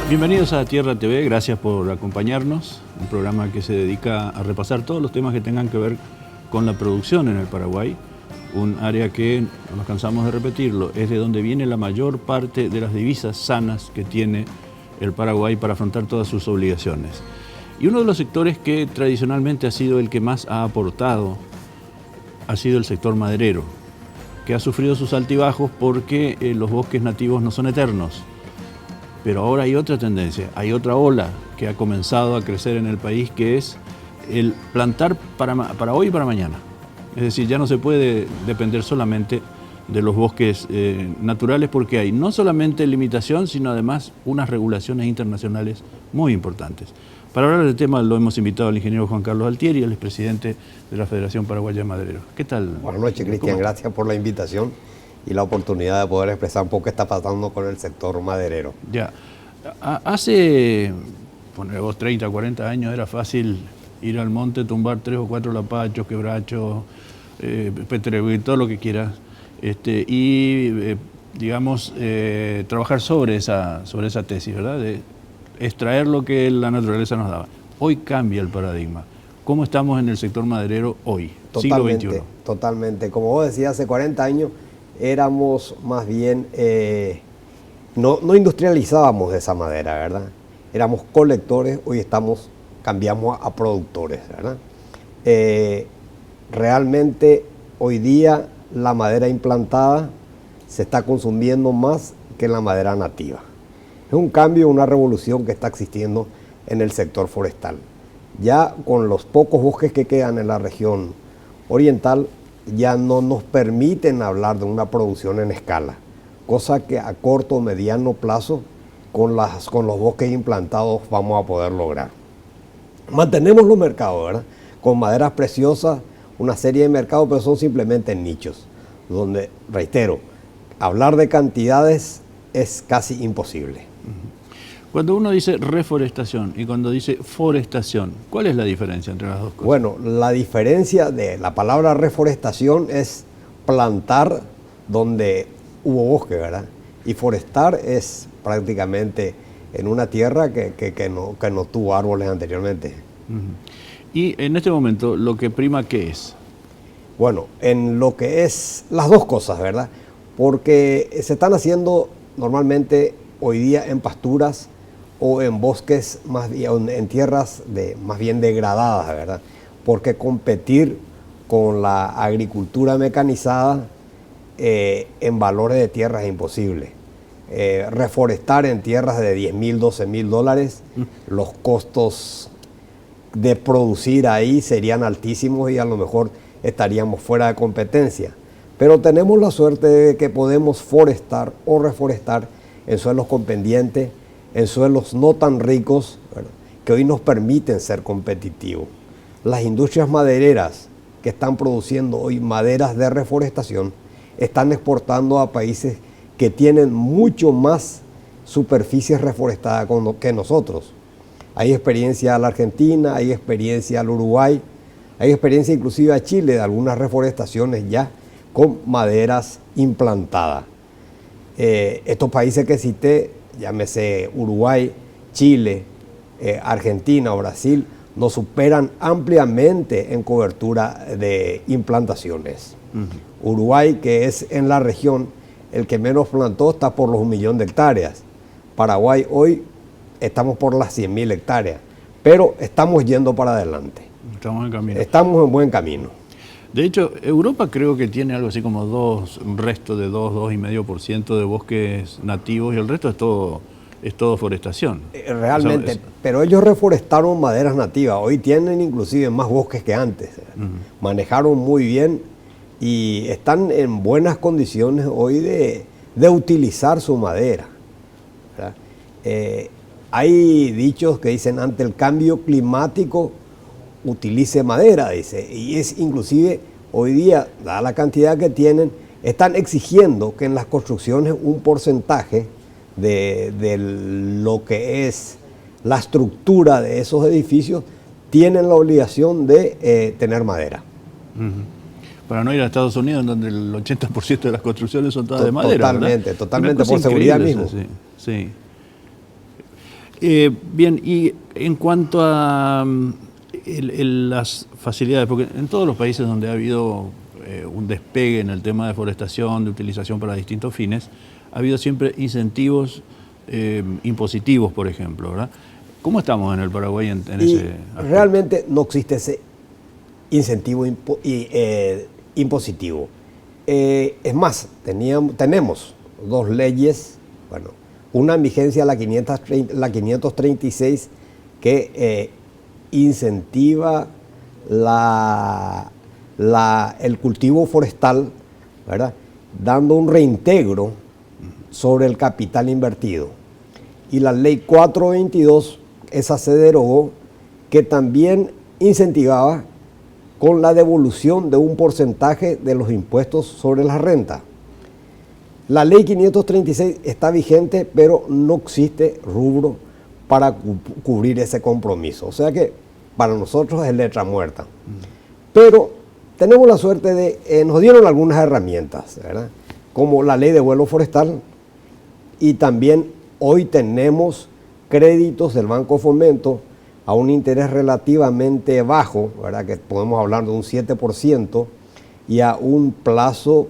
Bienvenidos a Tierra TV, gracias por acompañarnos, un programa que se dedica a repasar todos los temas que tengan que ver con la producción en el Paraguay, un área que, no nos cansamos de repetirlo, es de donde viene la mayor parte de las divisas sanas que tiene el Paraguay para afrontar todas sus obligaciones. Y uno de los sectores que tradicionalmente ha sido el que más ha aportado ha sido el sector maderero, que ha sufrido sus altibajos porque los bosques nativos no son eternos. Pero ahora hay otra tendencia, hay otra ola que ha comenzado a crecer en el país, que es el plantar para hoy y para mañana. Es decir, ya no se puede depender solamente de los bosques naturales, porque hay no solamente limitación, sino además unas regulaciones internacionales muy importantes. Para hablar del tema lo hemos invitado al ingeniero Juan Carlos Altieri, el expresidente de la Federación Paraguaya de Madereros. ¿Qué tal? Buenas noches, Cristian. Gracias por la invitación y la oportunidad de poder expresar un poco qué está pasando con el sector maderero. Ya, hace, ponle vos, 30, 40 años era fácil ir al monte, tumbar 3 o 4 lapachos, quebrachos, petrebuí, todo lo que quieras, digamos, trabajar sobre esa tesis, ¿verdad? De extraer lo que la naturaleza nos daba. Hoy cambia el paradigma. ¿Cómo estamos en el sector maderero hoy, Totalmente, siglo XXI? Totalmente. Como vos decías, hace 40 años éramos más bien, no industrializábamos de esa madera, ¿verdad? Éramos colectores, hoy cambiamos a productores, ¿verdad? Realmente hoy día la madera implantada se está consumiendo más que la madera nativa. Es un cambio, una revolución que está existiendo en el sector forestal. Ya con los pocos bosques que quedan en la región oriental, ya no nos permiten hablar de una producción en escala, cosa que a corto o mediano plazo con los bosques implantados vamos a poder lograr. Mantenemos los mercados, ¿verdad? Con maderas preciosas, una serie de mercados, pero son simplemente nichos, donde, reitero, hablar de cantidades es casi imposible. Cuando uno dice reforestación y cuando dice forestación, ¿cuál es la diferencia entre las dos cosas? Bueno, la diferencia de la palabra reforestación es plantar donde hubo bosque, ¿verdad? Y forestar es prácticamente en una tierra que no tuvo árboles anteriormente. Y en este momento, ¿lo que prima qué es? Bueno, en lo que es las dos cosas, ¿verdad? Porque se están haciendo normalmente hoy día en pasturas o en bosques, más bien, en tierras más bien degradadas, ¿verdad? Porque competir con la agricultura mecanizada en valores de tierras es imposible. Reforestar en tierras de $10,000, $12,000, los costos de producir ahí serían altísimos y a lo mejor estaríamos fuera de competencia. Pero tenemos la suerte de que podemos forestar o reforestar en suelos con pendiente, en suelos no tan ricos, ¿verdad?, que hoy nos permiten ser competitivos. Las industrias madereras que están produciendo hoy maderas de reforestación están exportando a países que tienen mucho más superficies reforestadas que nosotros. Hay experiencia a la Argentina, hay experiencia al Uruguay, hay experiencia inclusive a Chile de algunas reforestaciones ya con maderas implantadas. Estos países que cité, llámese Uruguay, Chile, Argentina o Brasil, nos superan ampliamente en cobertura de implantaciones. Uruguay, que es en la región el que menos plantó, está por los 1.000.000 de hectáreas. Paraguay hoy estamos por las 100.000 hectáreas, pero estamos yendo para adelante. Estamos en camino. Estamos en buen camino. De hecho, Europa creo que tiene algo así como un resto de 2,5% de bosques nativos y el resto es todo forestación. Realmente, pero ellos reforestaron maderas nativas. Hoy tienen inclusive más bosques que antes. Manejaron muy bien y están en buenas condiciones hoy de utilizar su madera. Hay dichos que dicen, ante el cambio climático, utilice madera, dice, y es inclusive hoy día, dada la cantidad que tienen, están exigiendo que en las construcciones un porcentaje de lo que es la estructura de esos edificios tienen la obligación de tener madera. Para no ir a Estados Unidos, en donde el 80% de las construcciones son todas de madera. Totalmente, ¿verdad? totalmente, por seguridad mismo. Sí. Bien, y en cuanto a las facilidades, porque en todos los países donde ha habido un despegue en el tema de deforestación, de utilización para distintos fines, ha habido siempre incentivos impositivos, por ejemplo, ¿verdad? ¿Cómo estamos en el Paraguay en ese aspecto? Realmente no existe ese incentivo impositivo. Es más, tenemos dos leyes, bueno, una en vigencia, la 536, que incentiva el cultivo forestal, ¿verdad?, dando un reintegro sobre el capital invertido. Y la ley 422, esa se derogó, que también incentivaba con la devolución de un porcentaje de los impuestos sobre la renta. La ley 536 está vigente, pero no existe rubro para cubrir ese compromiso. O sea que para nosotros es letra muerta. Pero tenemos la suerte de, nos dieron algunas herramientas, ¿verdad?, como la ley de vuelo forestal, y también hoy tenemos créditos del Banco Fomento a un interés relativamente bajo, ¿verdad?, que podemos hablar de un 7%, y a un plazo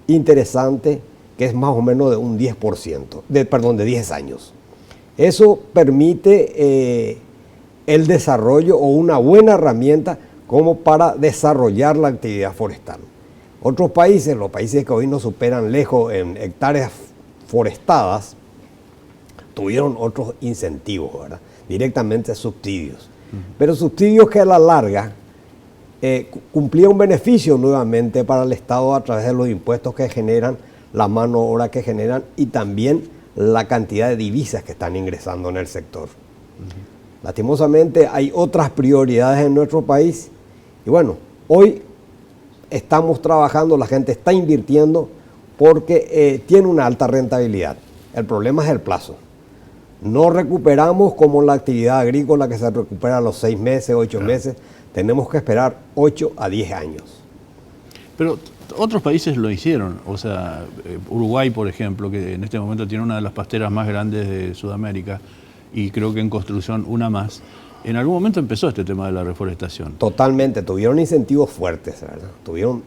interesante que es más o menos de un 10%, de 10 años. Eso permite el desarrollo o una buena herramienta como para desarrollar la actividad forestal. Otros países, los países que hoy nos superan lejos en hectáreas forestadas, tuvieron otros incentivos, ¿verdad?, directamente subsidios. Pero subsidios que a la larga cumplían un beneficio nuevamente para el Estado a través de los impuestos que generan, la mano de obra que generan y también la cantidad de divisas que están ingresando en el sector. Lastimosamente hay otras prioridades en nuestro país y bueno, hoy estamos trabajando, la gente está invirtiendo porque tiene una alta rentabilidad. El problema es el plazo. No recuperamos como la actividad agrícola que se recupera a los 6 meses, 8 meses. Tenemos que esperar 8 a 10 años. Pero otros países lo hicieron. O sea, Uruguay, por ejemplo, que en este momento tiene una de las pasteras más grandes de Sudamérica y creo que en construcción una más. En algún momento empezó este tema de la reforestación. Totalmente. Tuvieron incentivos fuertes, ¿verdad? Tuvieron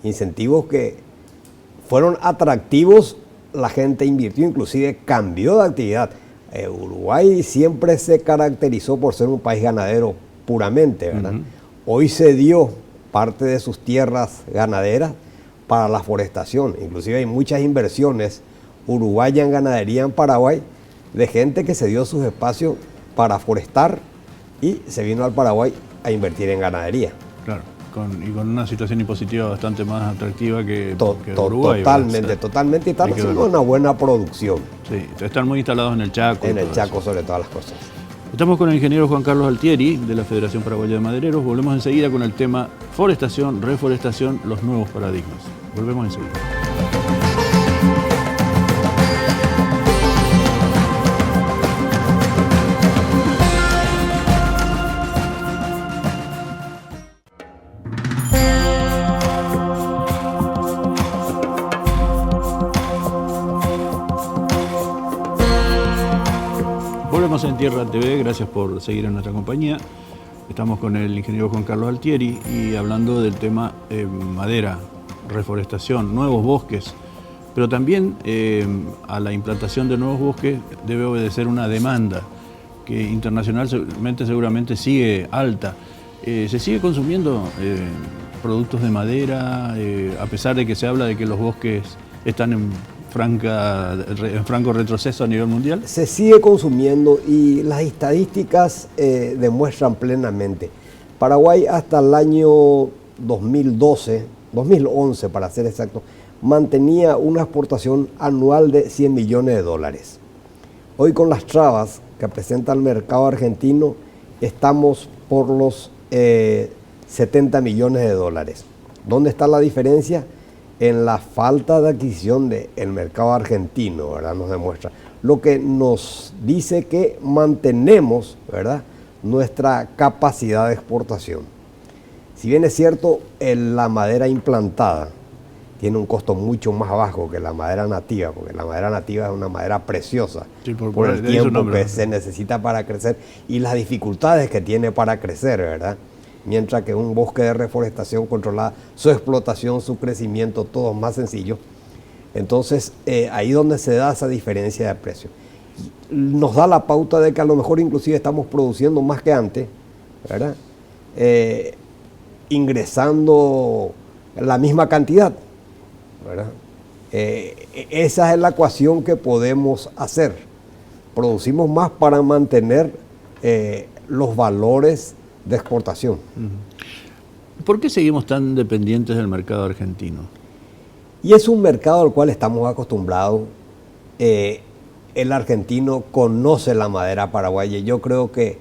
incentivos que fueron atractivos. La gente invirtió, inclusive cambió de actividad. Uruguay siempre se caracterizó por ser un país ganadero puramente, ¿verdad? Hoy se dio parte de sus tierras ganaderas para la forestación. Inclusive hay muchas inversiones uruguayas en ganadería en Paraguay de gente que se dio sus espacios para forestar y se vino al Paraguay a invertir en ganadería. Claro, y con una situación impositiva bastante más atractiva que Uruguay. Totalmente, y están haciendo una buena producción. Sí, están muy instalados en el Chaco. En el Chaco, sobre todas las cosas. Estamos con el ingeniero Juan Carlos Altieri, de la Federación Paraguaya de Madereros. Volvemos enseguida con el tema forestación, reforestación, los nuevos paradigmas. Volvemos enseguida. Volvemos en Tierra TV, gracias por seguir en nuestra compañía. Estamos con el ingeniero Juan Carlos Altieri y hablando del tema madera, reforestación, nuevos bosques, pero también a la implantación de nuevos bosques debe obedecer una demanda que internacionalmente seguramente sigue alta. ¿Se sigue consumiendo productos de madera a pesar de que se habla de que los bosques están en franco retroceso a nivel mundial? Se sigue consumiendo y las estadísticas demuestran plenamente. Paraguay hasta el año 2011 para ser exacto, mantenía una exportación anual de 100 millones de dólares. Hoy con las trabas que presenta el mercado argentino estamos por los 70 millones de dólares. ¿Dónde está la diferencia? En la falta de adquisición del mercado argentino, ¿verdad? Nos demuestra. Lo que nos dice que mantenemos, ¿verdad?, nuestra capacidad de exportación. Si bien es cierto, la madera implantada tiene un costo mucho más bajo que la madera nativa, porque la madera nativa es una madera preciosa Sí, por el de eso tiempo nombre. que se necesita para crecer y las dificultades que tiene para crecer, ¿verdad? Mientras que un bosque de reforestación controlada, su explotación, su crecimiento, todo es más sencillo. Entonces, ahí donde se da esa diferencia de precio. Nos da la pauta de que a lo mejor inclusive estamos produciendo más que antes, ¿verdad? Ingresando la misma cantidad, ¿verdad? Esa es la ecuación que podemos hacer. Producimos más para mantener los valores de exportación. ¿Por qué seguimos tan dependientes del mercado argentino? Y es un mercado al cual estamos acostumbrados. El argentino conoce la madera paraguaya. Yo creo que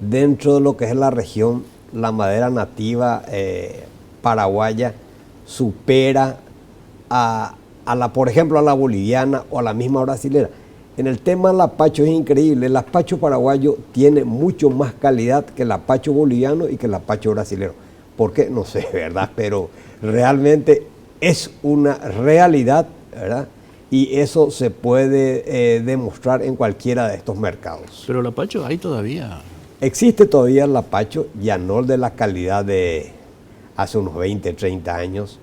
dentro de lo que es la región, la madera nativa paraguaya supera por ejemplo, a la boliviana o a la misma brasilera. En el tema del lapacho es increíble. El lapacho paraguayo tiene mucho más calidad que el lapacho boliviano y que el lapacho brasilero. ¿Por qué? No sé, ¿verdad? Pero realmente es una realidad, ¿verdad? Y eso se puede demostrar en cualquiera de estos mercados. Pero lapacho hay todavía. Existe todavía el lapacho, ya no de la calidad de hace unos 20, 30 años.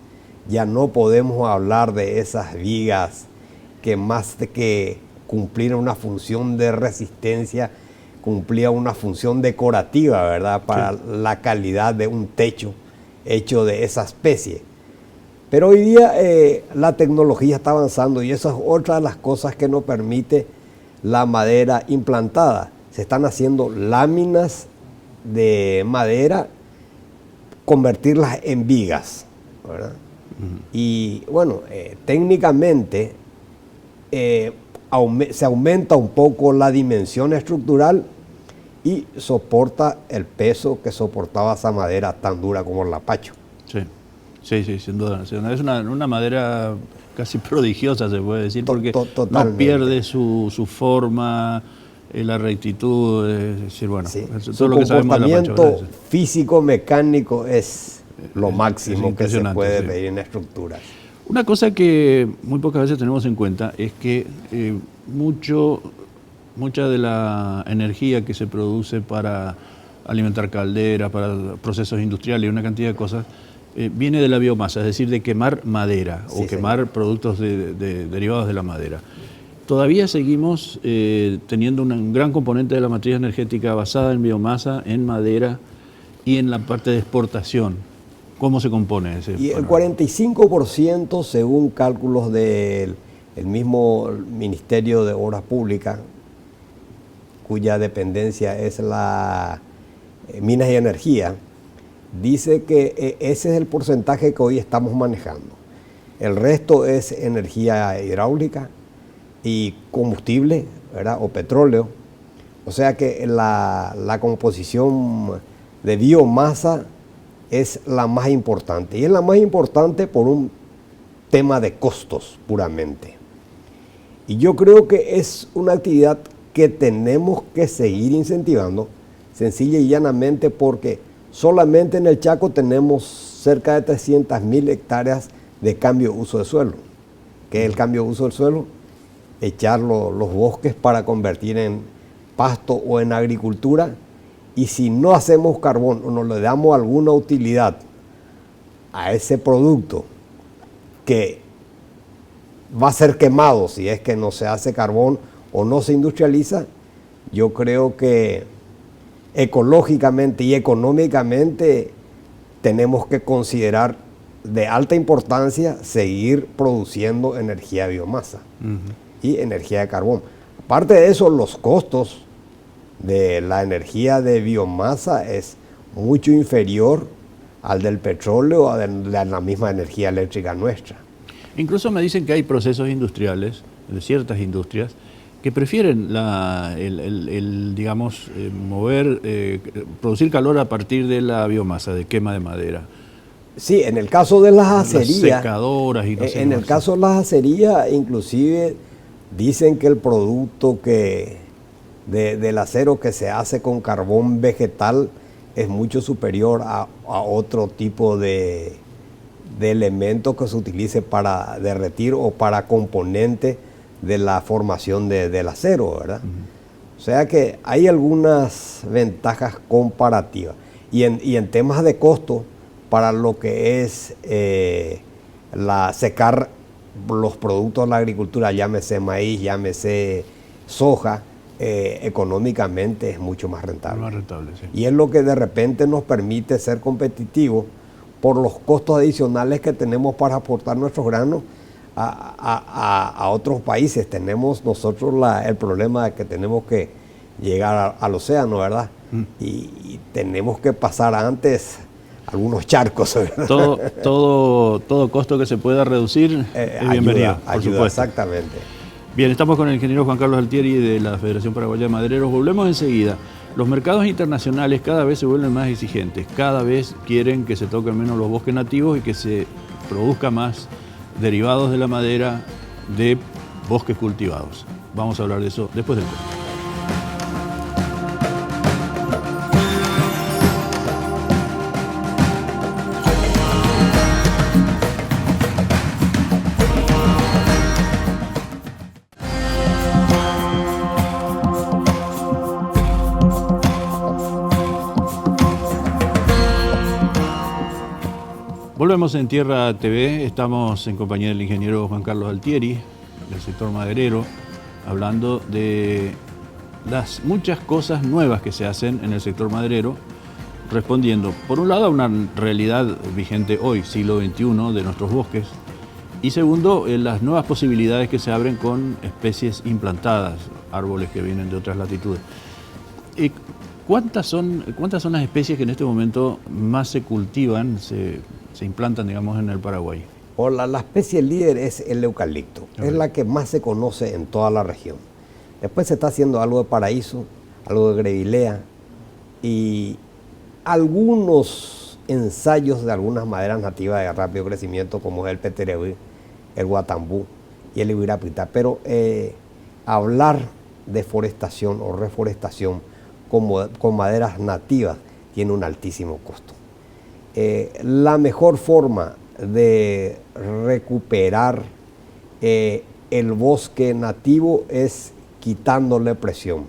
Ya no podemos hablar de esas vigas que más de que cumplir una función de resistencia, cumplía una función decorativa, ¿verdad? Para la calidad de un techo hecho de esa especie. Pero hoy día la tecnología está avanzando y esa es otra de las cosas que nos permite la madera implantada. Se están haciendo láminas de madera, convertirlas en vigas, ¿verdad? Y bueno, técnicamente se aumenta un poco la dimensión estructural y soporta el peso que soportaba esa madera tan dura como el lapacho. Sí, sin duda. Es una madera casi prodigiosa, se puede decir, porque no Totalmente. pierde su forma, la rectitud, es decir, bueno, Sí. todo Su lo que sabemos del lapacho. comportamiento físico-mecánico es lo máximo que se puede sí. pedir en estructuras. Una cosa que muy pocas veces tenemos en cuenta es que mucha de la energía que se produce para alimentar calderas, para procesos industriales y una cantidad de cosas, viene de la biomasa, es decir, de quemar madera o quemar productos derivados de la madera. Todavía seguimos teniendo un gran componente de la matriz energética basada en biomasa, en madera y en la parte de exportación. ¿Cómo se compone ese? Y el 45%, según cálculos del mismo Ministerio de Obras Públicas, cuya dependencia es la Minas y Energía, dice que ese es el porcentaje que hoy estamos manejando. El resto es energía hidráulica y combustible, ¿verdad? O petróleo. O sea que la composición de biomasa es la más importante. Y es la más importante por un tema de costos puramente. Y yo creo que es una actividad que tenemos que seguir incentivando, sencilla y llanamente porque solamente en el Chaco tenemos cerca de 300.000 hectáreas de cambio de uso de suelo. ¿Qué es el cambio de uso del suelo? Echar los bosques para convertir en pasto o en agricultura. Y si no hacemos carbón o no le damos alguna utilidad a ese producto que va a ser quemado si es que no se hace carbón o no se industrializa, yo creo que ecológicamente y económicamente tenemos que considerar de alta importancia seguir produciendo energía de biomasa y energía de carbón. Aparte de eso, los costos de la energía de biomasa es mucho inferior al del petróleo o de la misma energía eléctrica nuestra. Incluso me dicen que hay procesos industriales, de ciertas industrias, que prefieren digamos, producir calor a partir de la biomasa, de quema de madera. Sí, en el caso de las acerías, las secadoras y no sé en el caso de las acerías, inclusive dicen que el producto del acero que se hace con carbón vegetal es mucho superior a otro tipo de de elementos que se utilice para derretir o para componente de la formación del acero, ¿verdad? O sea que hay algunas ventajas comparativas. Y en temas de costo, para lo que es secar los productos de la agricultura, llámese maíz, llámese soja, económicamente es mucho más rentable. Más rentable, sí. Y es lo que de repente nos permite ser competitivos por los costos adicionales que tenemos para exportar nuestros granos a otros países. Tenemos nosotros el problema de que tenemos que llegar al océano, ¿verdad? Y tenemos que pasar antes algunos charcos, ¿verdad? Todo costo que se pueda reducir es bienvenido, por supuesto. Exactamente. Bien, estamos con el ingeniero Juan Carlos Altieri de la Federación Paraguaya de Madereros. Volvemos enseguida. Los mercados internacionales cada vez se vuelven más exigentes, cada vez quieren que se toquen menos los bosques nativos y que se produzca más derivados de la madera de bosques cultivados. Vamos a hablar de eso después del corte. Volvemos en Tierra TV, estamos en compañía del ingeniero Juan Carlos Altieri, del sector maderero, hablando de las muchas cosas nuevas que se hacen en el sector maderero, respondiendo, por un lado, a una realidad vigente hoy, siglo XXI, de nuestros bosques, y segundo, las nuevas posibilidades que se abren con especies implantadas, árboles que vienen de otras latitudes. ¿Cuántas son las especies que en este momento más se cultivan, se implantan, digamos, en el Paraguay? La especie líder es el eucalipto, es la que más se conoce en toda la región. Después se está haciendo algo de paraíso, algo de grevilea y algunos ensayos de algunas maderas nativas de rápido crecimiento, como es el peterehuí, el guatambú y el ibirapitá. Pero hablar de forestación o reforestación con maderas nativas tiene un altísimo costo. La mejor forma de recuperar el bosque nativo es quitándole presión.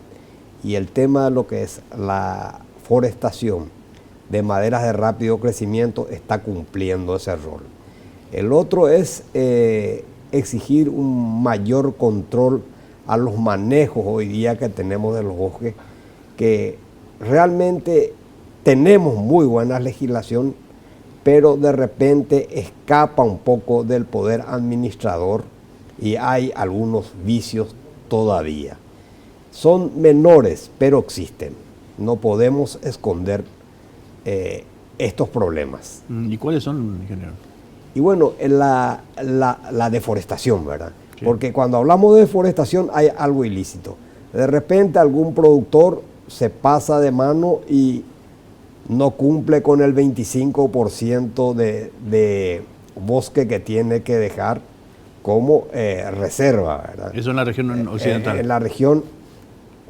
Y el tema de lo que es la forestación de maderas de rápido crecimiento está cumpliendo ese rol. El otro es exigir un mayor control a los manejos hoy día que tenemos de los bosques, que realmente tenemos muy buena legislación, pero de repente escapa un poco del poder administrador y hay algunos vicios todavía. Son menores, pero existen. No podemos esconder estos problemas. ¿Y cuáles son, ingeniero? Y bueno, la deforestación, ¿verdad? Sí. Porque cuando hablamos de deforestación hay algo ilícito. De repente algún productor se pasa de mano y no cumple con el 25% de bosque que tiene que dejar como reserva, ¿verdad? Eso en la región occidental. En la región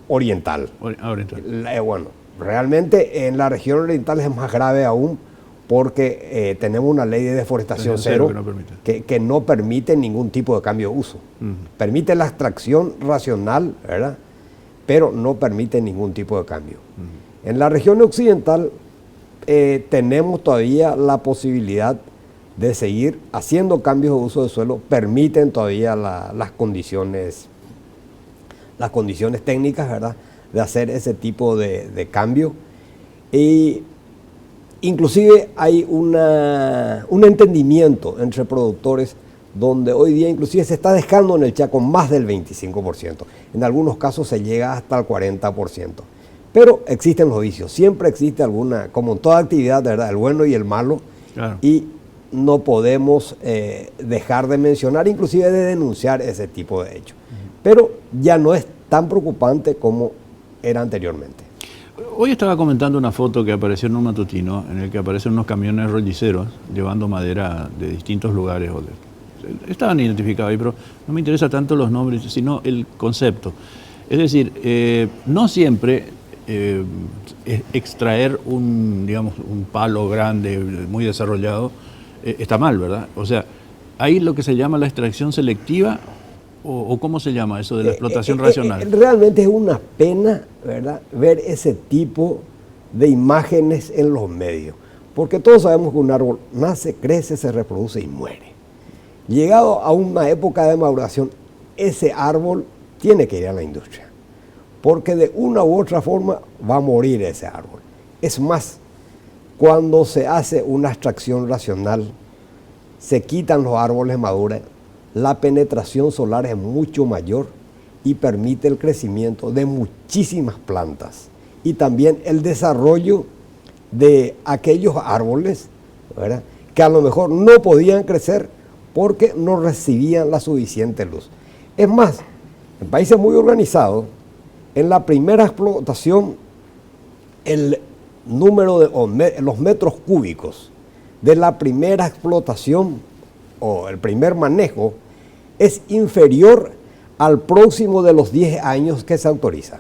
oriental. Oriental. Bueno, realmente en la región oriental es más grave aún porque tenemos una ley de deforestación cero que no permite ningún tipo de cambio de uso. Permite la extracción racional, ¿verdad? Pero no permite ningún tipo de cambio. En la región occidental tenemos todavía la posibilidad de seguir haciendo cambios de uso de suelo, permiten todavía las condiciones técnicas, ¿verdad?, de hacer ese tipo de cambio. Y inclusive hay un entendimiento entre productores donde hoy día inclusive se está dejando en el Chaco más del 25%. En algunos casos se llega hasta el 40%. Pero existen los vicios, siempre existe alguna, como en toda actividad, ¿verdad?, el bueno y el malo. Claro. Y no podemos dejar de mencionar, inclusive de denunciar ese tipo de hechos. Pero ya no es tan preocupante como era anteriormente. Hoy estaba comentando una foto que apareció en un matutino, en el que aparecen unos camiones rolliceros llevando madera de distintos lugares. Estaban identificados ahí, pero no me interesa tanto los nombres, sino el concepto. Es decir, no siempre extraer un palo grande, muy desarrollado, está mal, ¿verdad? O sea, ¿hay lo que se llama la extracción selectiva o cómo se llama eso de la explotación racional? Realmente es una pena, ¿verdad?, ver ese tipo de imágenes en los medios, porque todos sabemos que un árbol nace, crece, se reproduce y muere. Llegado a una época de maduración, ese árbol tiene que ir a la industria, porque de una u otra forma va a morir ese árbol. Es más, cuando se hace una extracción racional, se quitan los árboles maduros, la penetración solar es mucho mayor y permite el crecimiento de muchísimas plantas y también el desarrollo de aquellos árboles, ¿verdad?, que a lo mejor no podían crecer porque no recibían la suficiente luz. Es más, en países muy organizados, en la primera explotación, el número de los metros cúbicos de la primera explotación o el primer manejo es inferior al próximo de los 10 años que se autoriza.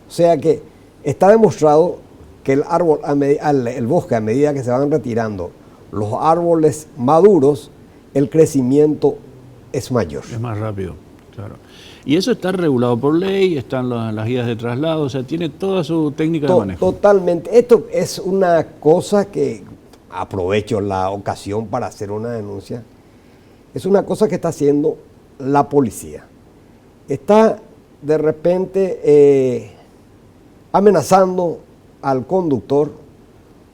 O sea que está demostrado que el árbol, el bosque, a medida que se van retirando los árboles maduros, el crecimiento es mayor. Es más rápido, claro. Y eso está regulado por ley, están las guías de traslado, o sea, tiene toda su técnica de manejo. Totalmente. Esto es una cosa que, aprovecho la ocasión para hacer una denuncia, es una cosa que está haciendo la policía. Está de repente amenazando al conductor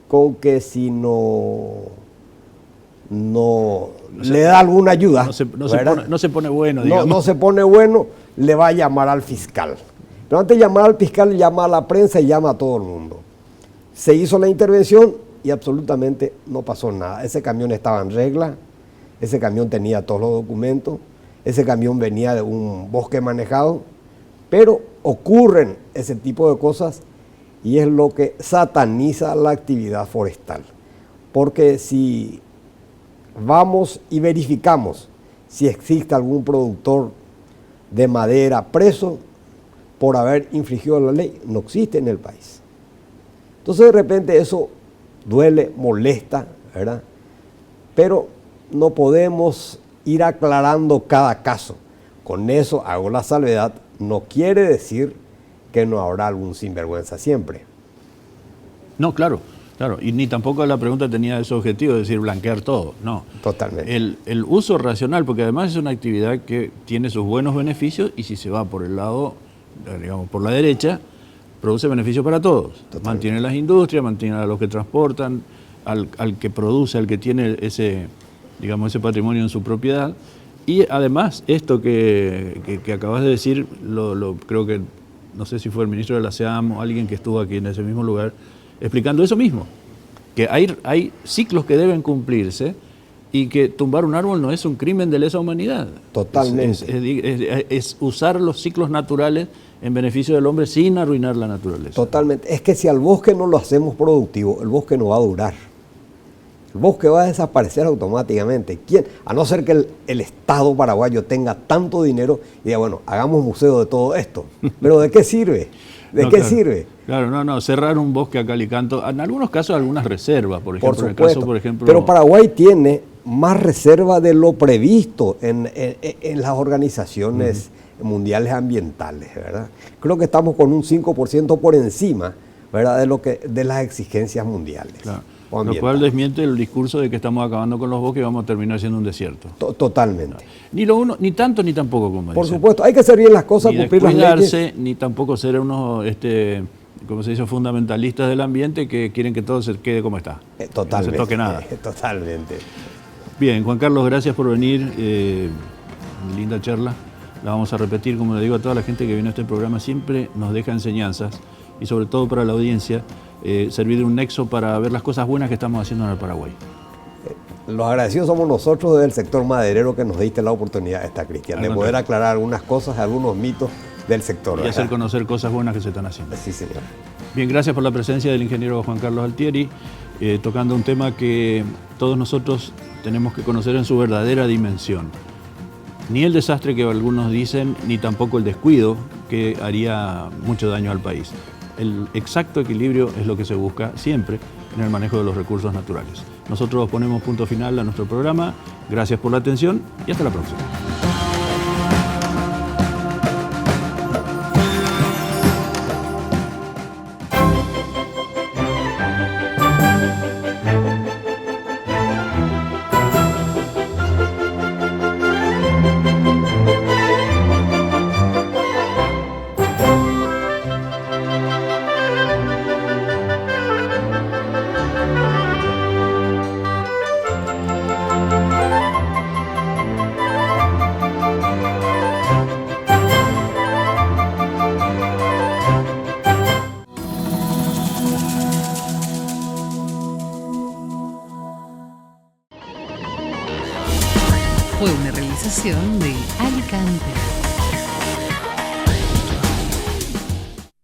con que si no le da alguna ayuda, no se pone bueno, digamos. No se pone bueno, le va a llamar al fiscal. Pero antes de llamar al fiscal, llama a la prensa y llama a todo el mundo. Se hizo la intervención y absolutamente no pasó nada. Ese camión estaba en regla, ese camión tenía todos los documentos, ese camión venía de un bosque manejado, pero ocurren ese tipo de cosas y es lo que sataniza la actividad forestal. Porque si vamos y verificamos si existe algún productor de madera preso por haber infringido la ley, no existe en el país. Entonces de repente eso duele, molesta, ¿verdad? Pero no podemos ir aclarando cada caso. Con eso hago la salvedad, no quiere decir que no habrá algún sinvergüenza siempre. No, claro. Claro, y ni tampoco la pregunta tenía ese objetivo de decir blanquear todo, no. Totalmente. El uso racional, porque además es una actividad que tiene sus buenos beneficios y si se va por el lado, digamos, por la derecha, produce beneficios para todos. Totalmente. Mantiene las industrias, mantiene a los que transportan, al que produce, al que tiene ese, digamos, ese patrimonio en su propiedad. Y además, esto que acabas de decir, creo que, no sé si fue el ministro de la SEAM o alguien que estuvo aquí en ese mismo lugar, explicando eso mismo, que hay ciclos que deben cumplirse y que tumbar un árbol no es un crimen de lesa humanidad. Totalmente. Es usar los ciclos naturales en beneficio del hombre sin arruinar la naturaleza. Totalmente. Es que si al bosque no lo hacemos productivo, el bosque no va a durar. El bosque va a desaparecer automáticamente. ¿Quién? A no ser que el Estado paraguayo tenga tanto dinero y diga, bueno, hagamos museo de todo esto. Pero ¿de qué sirve? ¿De qué sirve? Claro, cerrar un bosque a cal y canto, en algunos casos algunas reservas, por ejemplo. Por supuesto, pero Paraguay tiene más reserva de lo previsto en las organizaciones mundiales ambientales, ¿verdad? Creo que estamos con un 5% por encima, ¿verdad?, de las exigencias mundiales. Claro. Lo cual desmiente el discurso de que estamos acabando con los bosques y vamos a terminar siendo un desierto. Totalmente. Ni lo uno, ni tanto ni tampoco, como por dicen. Supuesto, hay que hacer bien las cosas, ni cumplir las leyes. Ni tampoco ser unos, como se dice, fundamentalistas del ambiente que quieren que todo se quede como está. Totalmente. No se toque nada. Totalmente. Bien, Juan Carlos, gracias por venir. Linda charla. La vamos a repetir, como le digo a toda la gente que viene a este programa, siempre nos deja enseñanzas y sobre todo para la audiencia, servir de un nexo para ver las cosas buenas que estamos haciendo en el Paraguay. Los agradecidos somos nosotros del sector maderero que nos diste la oportunidad, Cristian, de poder aclarar algunas cosas, algunos mitos del sector. Y hacer conocer cosas buenas que se están haciendo. Sí, señor. Bien, gracias por la presencia del ingeniero Juan Carlos Altieri, tocando un tema que todos nosotros tenemos que conocer en su verdadera dimensión. Ni el desastre que algunos dicen, ni tampoco el descuido que haría mucho daño al país. El exacto equilibrio es lo que se busca siempre en el manejo de los recursos naturales. nosotros ponemos punto final a nuestro programa. Gracias por la atención y hasta la próxima. Fue una realización de Alicante.